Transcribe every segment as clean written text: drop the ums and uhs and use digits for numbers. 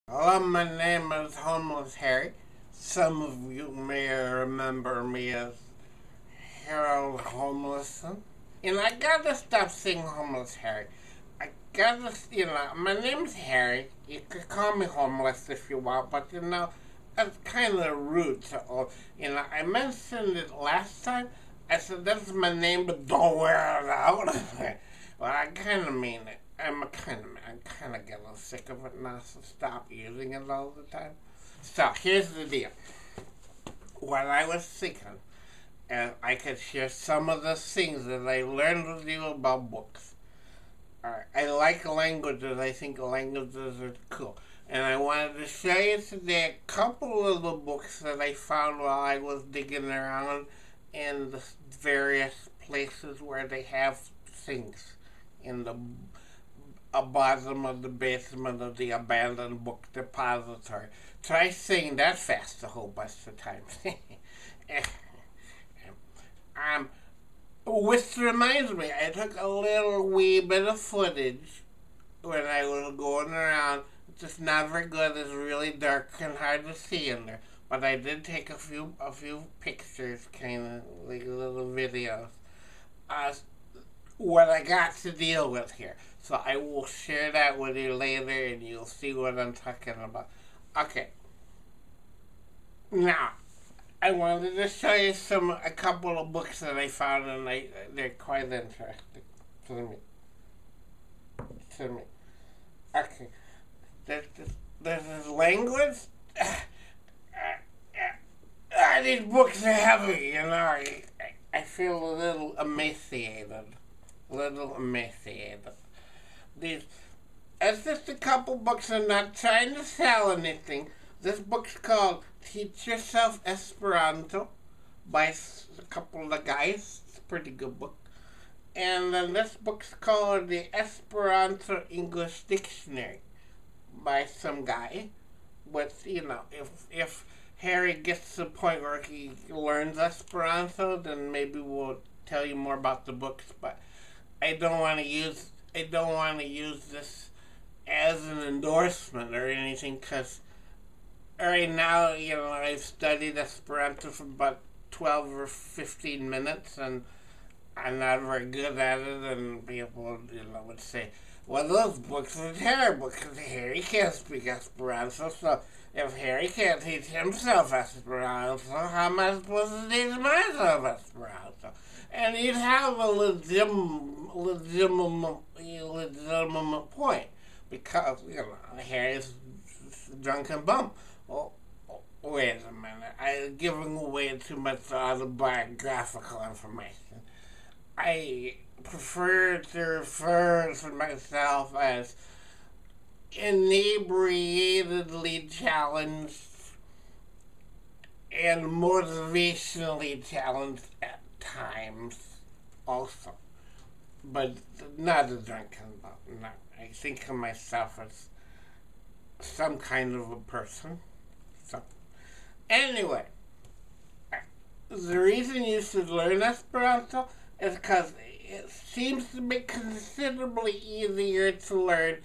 Hello, my name is Homeless Harry. Some of you may remember me as Harold Homelesson. And I gotta stop saying Homeless Harry. I gotta, my name's Harry. You could call me Homeless if you want, but that's kind of rude to all. I mentioned it last time. I said that's my name, but don't wear it out. Well, I kind of mean it. I'm kind of getting sick of it now, so stop using it all the time. So here's the deal. What I was thinking, and I could share some of the things that I learned with you about books. I like languages. I think languages are cool. And I wanted to show you today a couple of the books that I found while I was digging around in the various places where they have things in the bottom of the basement of the abandoned book depository. Try saying that fast a whole bunch of times. um, which reminds me, I took a little wee bit of footage when I was going around. It's just not very good. It's really dark and hard to see in there. But I did take a few pictures, kind of like little videos. Uh, what I got to deal with here. So I will share that with you later and you'll see what I'm talking about. Okay. Now, I wanted to show you a couple of books that I found and they're quite interesting to me. To me. Okay. There's this language. These books are heavy, I feel a little emaciated. These, it's just a couple books. I'm not trying to sell anything. This book's called Teach Yourself Esperanto by a couple of guys. It's a pretty good book. And then this book's called The Esperanto English Dictionary by some guy. With, if Harry gets to the point where he learns Esperanto, then maybe we'll tell you more about the books. But I don't want to use this as an endorsement or anything, because right now, I've studied Esperanto for about 12 or 15 minutes and I'm not very good at it, and people, would say, well, those books are terrible because Harry can't speak Esperanto, so if Harry can't teach himself Esperanto, how am I supposed to teach myself Esperanto? And he'd have a legitimate point because, Harry's a drunken bum. Well, wait a minute. I'm giving away too much autobiographical information. I prefer to refer to myself as inebriatedly challenged and motivationally challenged at times also. But not a drunken bum. No. I think of myself as some kind of a person. So, anyway, the reason you should learn Esperanto is because it seems to be considerably easier to learn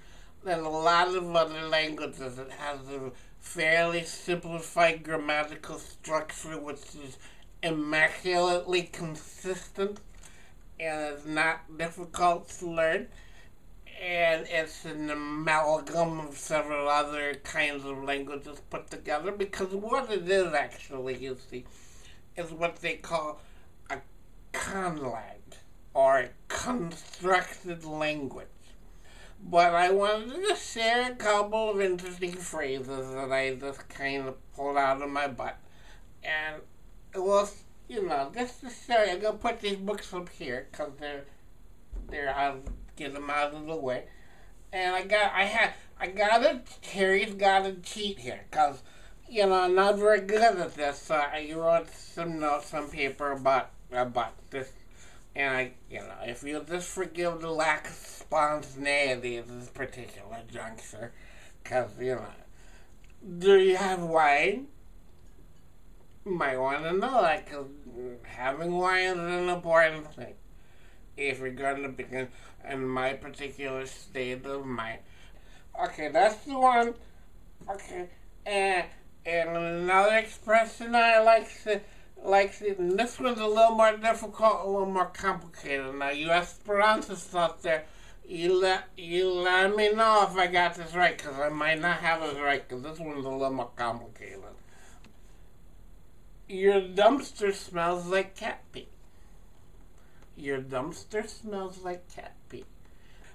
than a lot of other languages. It has a fairly simplified grammatical structure which is immaculately consistent and is not difficult to learn. And it's an amalgam of several other kinds of languages put together, because what it is actually, you see, is what they call a conlang, or a constructed language. But I wanted to share a couple of interesting phrases that I just kind of pulled out of my butt. And, well, just to show you, I'm going to put these books up here because I'll get them out of the way. And Harry's got a cheat here because, I'm not very good at this. So I wrote some notes on paper about this. And if you just forgive the lack of spontaneity at this particular juncture, because, do you have wine? You might want to know that, because having wine is an important thing if you're going to begin in my particular state of mind. Okay, that's the one Okay, and another expression I likes it, and this one's a little more difficult, a little more complicated. Now, you Esperantists out there, you let me know if I got this right, because I might not have it right, because this one's a little more complicated. Your dumpster smells like cat pee. Your dumpster smells like cat pee.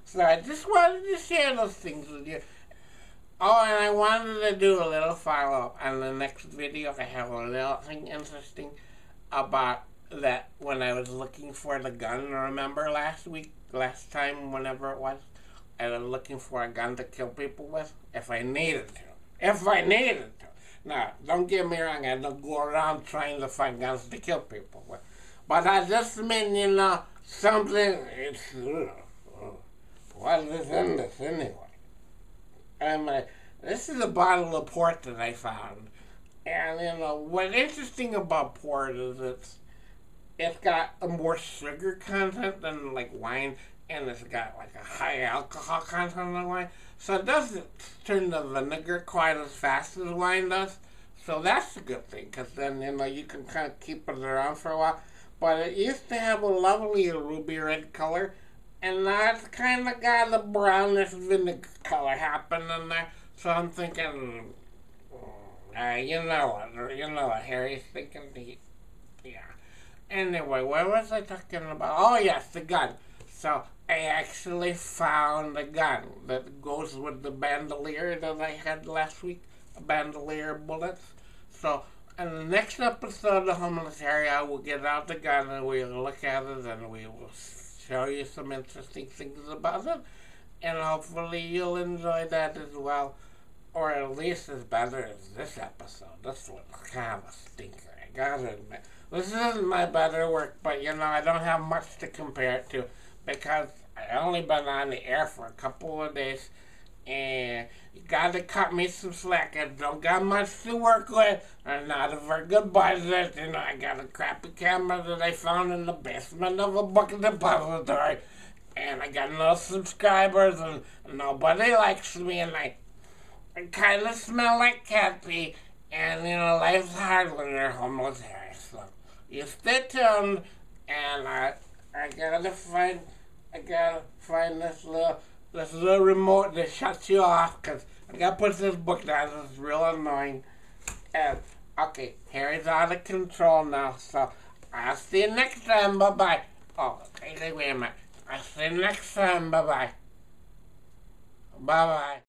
So I just wanted to share those things with you. Oh, and I wanted to do a little follow-up on the next video. I have a little thing interesting about that when I was looking for the gun. Remember last time, whenever it was, I was looking for a gun to kill people with, if I needed to. If I needed to. Now, don't get me wrong, I don't go around trying to find guns to kill people with. But I just mean, something, what is in this anyway? And this is a bottle of port that I found. And, what's interesting about port is it's got a more sugar content than, like, wine, and it's got, like, a high alcohol content than wine. So it doesn't turn to vinegar quite as fast as wine does. So that's a good thing, because then, you can kind of keep it around for a while. But it used to have a lovely ruby red color, and now it's kind of got a brownish vinegar color happening there. So I'm thinking, you know what Harry's thinking. Yeah. Anyway, what was I talking about? Oh yes, the gun. So I actually found a gun that goes with the bandolier that I had last week, a bandolier bullets. So in the next episode of Homeless Harry, I will get out the gun and we'll look at it and we will show you some interesting things about it. And hopefully you'll enjoy that as well. Or at least as better as this episode. This was kind of a stinker, I gotta admit. This isn't my better work, but I don't have much to compare it to because I only been on the air for a couple of days, and you gotta cut me some slack. I don't got much to work with. I'm not a very good budget. I got a crappy camera that I found in the basement of a book depository, and I got no subscribers, and nobody likes me, and I kind of smell like cat pee, and life's hard when you're homeless, Harry. So you stay tuned, and I gotta find this little remote that shuts you off, cause I gotta put this book down. It's real annoying. And okay, Harry's out of control now. So I'll see you next time. Bye bye. Oh, wait a minute. I'll see you next time. Bye bye. Bye bye.